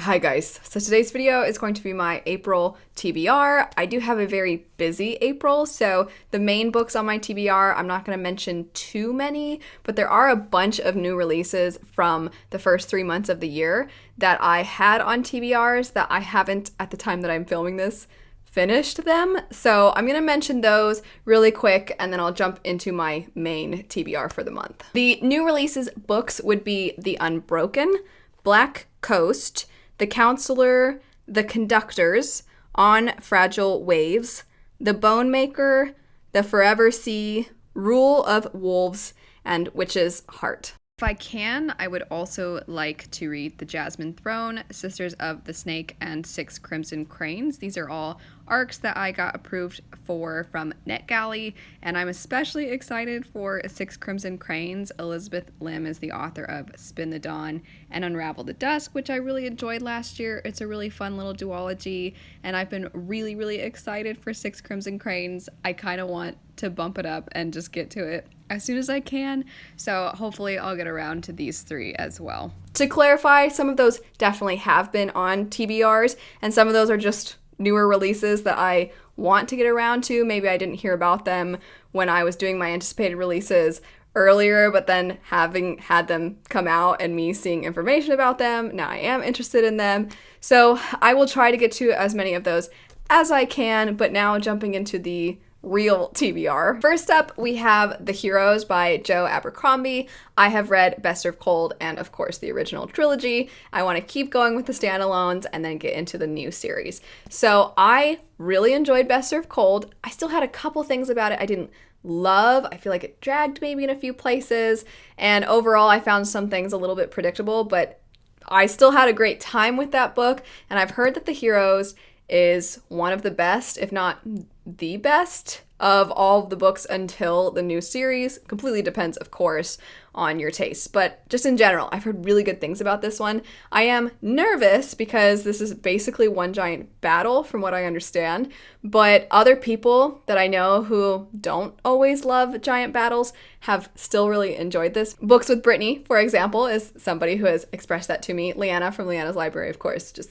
Hi guys, so today's video is going to be my April TBR. I do have a very busy April, so the main books on my TBR, I'm not going to mention too many, but there are a bunch of new releases from the first 3 months of the year that I had on TBRs that I haven't, at the time that I'm filming this, finished them. So I'm going to mention those really quick and then I'll jump into my main TBR for the month. The new releases books would be The Unbroken, Black Coast, The Counselor, The Conductors, On Fragile Waves, The Bone Maker, The Forever Sea, Rule of Wolves, and Witch's Heart. If I can, I would also like to read The Jasmine Throne, Sisters of the Snake, and Six Crimson Cranes. These are all arcs that I got approved for from NetGalley, and I'm especially excited for Six Crimson Cranes. Elizabeth Lim is the author of Spin the Dawn and Unravel the Dusk, which I really enjoyed last year. It's a really fun little duology, and I've been really excited for Six Crimson Cranes. I kind of want to bump it up and just get to it as soon as I can, so hopefully I'll get around to these three as well. To clarify, some of those definitely have been on TBRs, and some of those are just newer releases that I want to get around to. Maybe I didn't hear about them when I was doing my anticipated releases earlier, but then having had them come out and me seeing information about them, now I am interested in them. So I will try to get to as many of those as I can, but now jumping into the real TBR. First up, we have The Heroes by Joe Abercrombie. I have read Best of Cold and, of course, the original trilogy. I want to keep going with the standalones and then get into the new series. So I really enjoyed Best of Cold. I still had a couple things about it I didn't love. I feel like it dragged maybe in a few places, and overall I found some things a little bit predictable, but I still had a great time with that book, and I've heard that The Heroes is one of the best, if not the best, of all of the books until the new series. Completely depends, of course, on your taste. But just in general, I've heard really good things about this one. I am nervous because this is basically one giant battle from what I understand. But other people that I know who don't always love giant battles have still really enjoyed this. Books with Brittany, for example, is somebody who has expressed that to me. Leanna from Leanna's Library, of course, just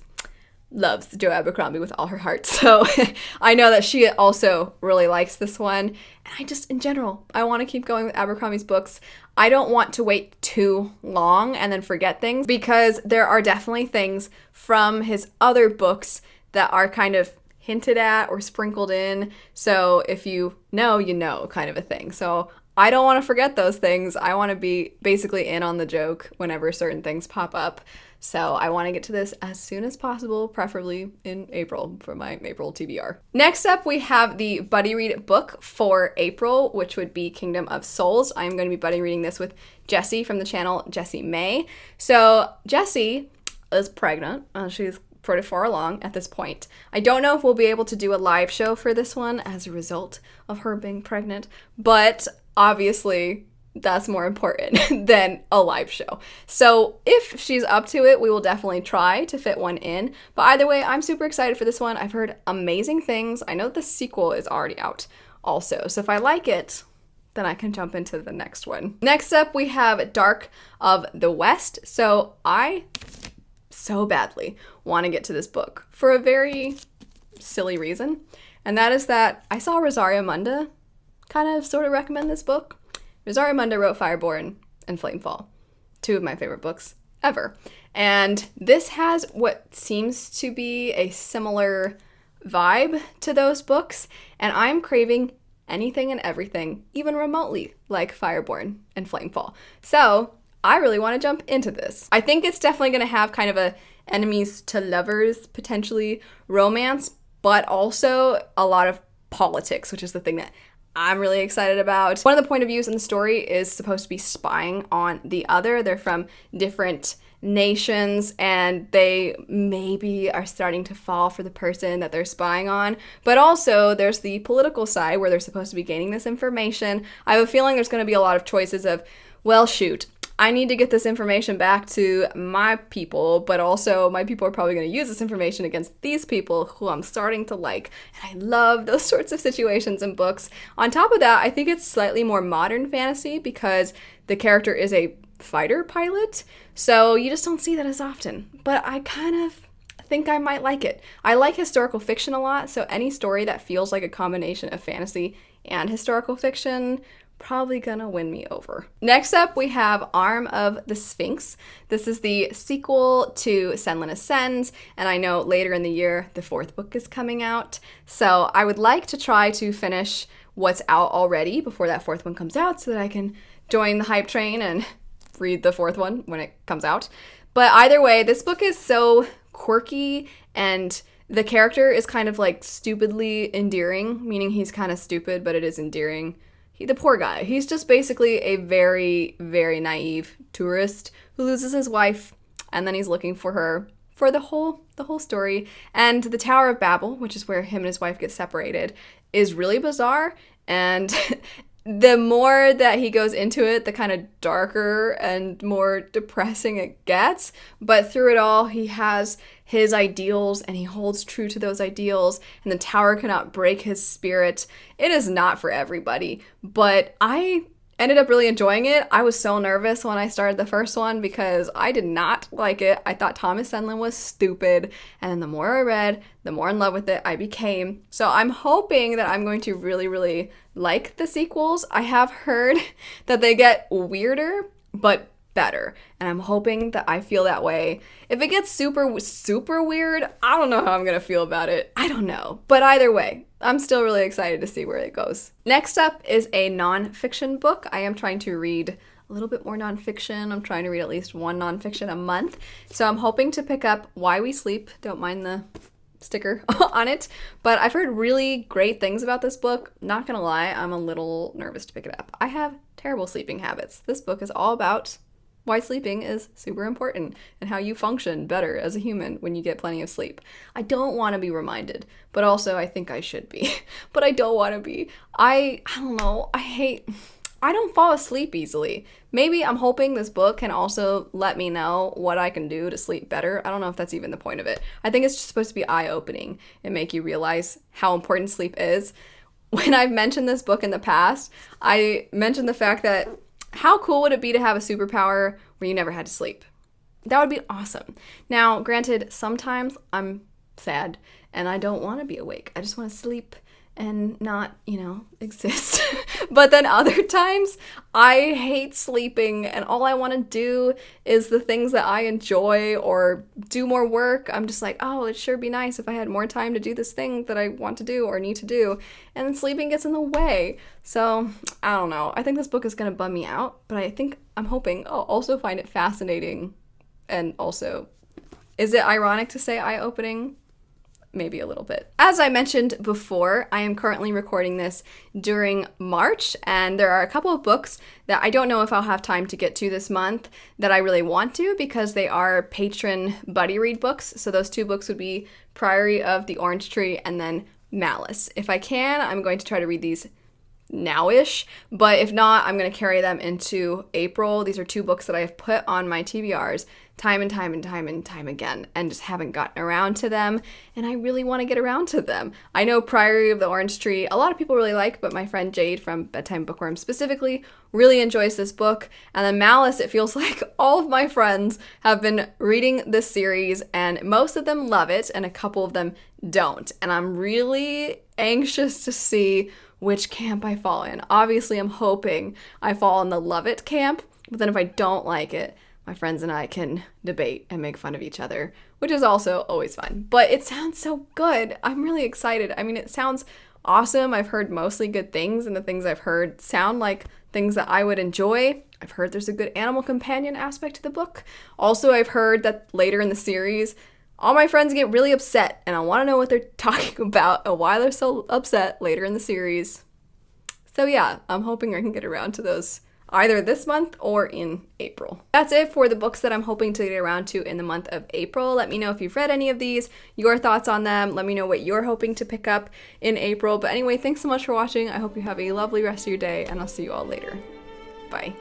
loves Joe Abercrombie with all her heart. So I know that she also really likes this one. And I just, in general, I want to keep going with Abercrombie's books. I don't want to wait too long and then forget things, because there are definitely things from his other books that are kind of hinted at or sprinkled in. So if you know kind of a thing. So I don't want to forget those things. I want to be basically in on the joke whenever certain things pop up. So I want to get to this as soon as possible, preferably in April for my April TBR. Next up, we have the buddy read book for April, which would be Kingdom of Souls. I'm going to be buddy reading this with Jessie from the channel Jessie May. So Jessie is pregnant. She's pretty far along at this point. I don't know if we'll be able to do a live show for this one as a result of her being pregnant, but obviously that's more important than a live show. So if she's up to it, we will definitely try to fit one in. But either way, I'm super excited for this one. I've heard amazing things. I know that the sequel is already out also. So if I like it, then I can jump into the next one. Next up, we have Dark of the West. So I so badly want to get to this book for a very silly reason. And that is that I saw Rosario Munda kind of sort of recommend this book. Rosario Munda wrote Fireborn and Flamefall, two of my favorite books ever. And this has what seems to be a similar vibe to those books, and I'm craving anything and everything, even remotely, like Fireborn and Flamefall. So I really want to jump into this. I think it's definitely going to have kind of a enemies to lovers, potentially romance, but also a lot of politics, which is the thing that I'm really excited about. One of the point of views in the story is supposed to be spying on the other. They're from different nations and they maybe are starting to fall for the person that they're spying on. But also there's the political side where they're supposed to be gaining this information. I have a feeling there's going to be a lot of choices of, well, shoot, I need to get this information back to my people, but also my people are probably going to use this information against these people who I'm starting to like. And I love those sorts of situations in books. On top of that, I think it's slightly more modern fantasy because the character is a fighter pilot. So you just don't see that as often. But I kind of think I might like it. I like historical fiction a lot, so any story that feels like a combination of fantasy and historical fiction, probably gonna win me over. Next up, we have Arm of the Sphinx. This is the sequel to Senlin Ascends, and I know later in the year the 4th book is coming out. So I would like to try to finish what's out already before that 4th one comes out so that I can join the hype train and read the 4th one when it comes out. But either way, this book is so quirky, and the character is kind of like stupidly endearing, meaning he's kind of stupid, but it is endearing. The poor guy. He's just basically a very, very naive tourist who loses his wife, and then he's looking for her for the whole story. And the Tower of Babel, which is where him and his wife get separated, is really bizarre, and the more that he goes into it, the kind of darker and more depressing it gets. But through it all, he has his ideals and he holds true to those ideals, and the tower cannot break his spirit. It is not for everybody, but I ended up really enjoying it. I was so nervous when I started the first one because I did not like it. I thought Thomas Senlin was stupid, and then the more I read, the more in love with it I became. So I'm hoping that I'm going to really, really like the sequels. I have heard that they get weirder, but better, and I'm hoping that I feel that way. If it gets super, super weird, I don't know how I'm gonna feel about it. I don't know. But either way, I'm still really excited to see where it goes. Next up is a nonfiction book. I am trying to read a little bit more nonfiction. I'm trying to read at least one nonfiction a month. So I'm hoping to pick up Why We Sleep. Don't mind the sticker on it. But I've heard really great things about this book. Not gonna lie, I'm a little nervous to pick it up. I have terrible sleeping habits. This book is all about why sleeping is super important and how you function better as a human when you get plenty of sleep. I don't want to be reminded, but also I think I should be. But I don't want to be. I don't know. I don't fall asleep easily. Maybe I'm hoping this book can also let me know what I can do to sleep better. I don't know if that's even the point of it. I think it's just supposed to be eye-opening and make you realize how important sleep is. When I've mentioned this book in the past, I mentioned the fact that how cool would it be to have a superpower where you never had to sleep? That would be awesome. Now, granted, sometimes I'm sad and I don't want to be awake. I just want to sleep and not, exist. But then other times, I hate sleeping and all I want to do is the things that I enjoy or do more work. I'm just like, oh, it'd sure be nice if I had more time to do this thing that I want to do or need to do. And then sleeping gets in the way. So, I don't know. I think this book is going to bum me out, but I'm hoping I'll also find it fascinating. And also, is it ironic to say eye-opening? Maybe a little bit. As I mentioned before, I am currently recording this during March, and there are a couple of books that I don't know if I'll have time to get to this month that I really want to because they are Patron Buddy read books. So those 2 books would be Priory of the Orange Tree and then Malice. If I can, I'm going to try to read these now-ish, but if not, I'm going to carry them into April. These are 2 books that I have put on my TBRs time and time again and just haven't gotten around to them, and I really want to get around to them. I know Priory of the Orange Tree a lot of people really like, but my friend Jade from Bedtime Bookworm specifically really enjoys this book. And then Malice, it feels like all of my friends have been reading this series and most of them love it and a couple of them don't, and I'm really anxious to see which camp I fall in. Obviously, I'm hoping I fall in the love it camp, but then if I don't like it, my friends and I can debate and make fun of each other, which is also always fun. But it sounds so good. I'm really excited. I mean, it sounds awesome. I've heard mostly good things, and the things I've heard sound like things that I would enjoy. I've heard there's a good animal companion aspect to the book. Also, I've heard that later in the series, all my friends get really upset, and I want to know what they're talking about and why they're so upset later in the series. So yeah, I'm hoping I can get around to those either this month or in April. That's it for the books that I'm hoping to get around to in the month of April. Let me know if you've read any of these, your thoughts on them. Let me know what you're hoping to pick up in April. But anyway, thanks so much for watching. I hope you have a lovely rest of your day, and I'll see you all later. Bye.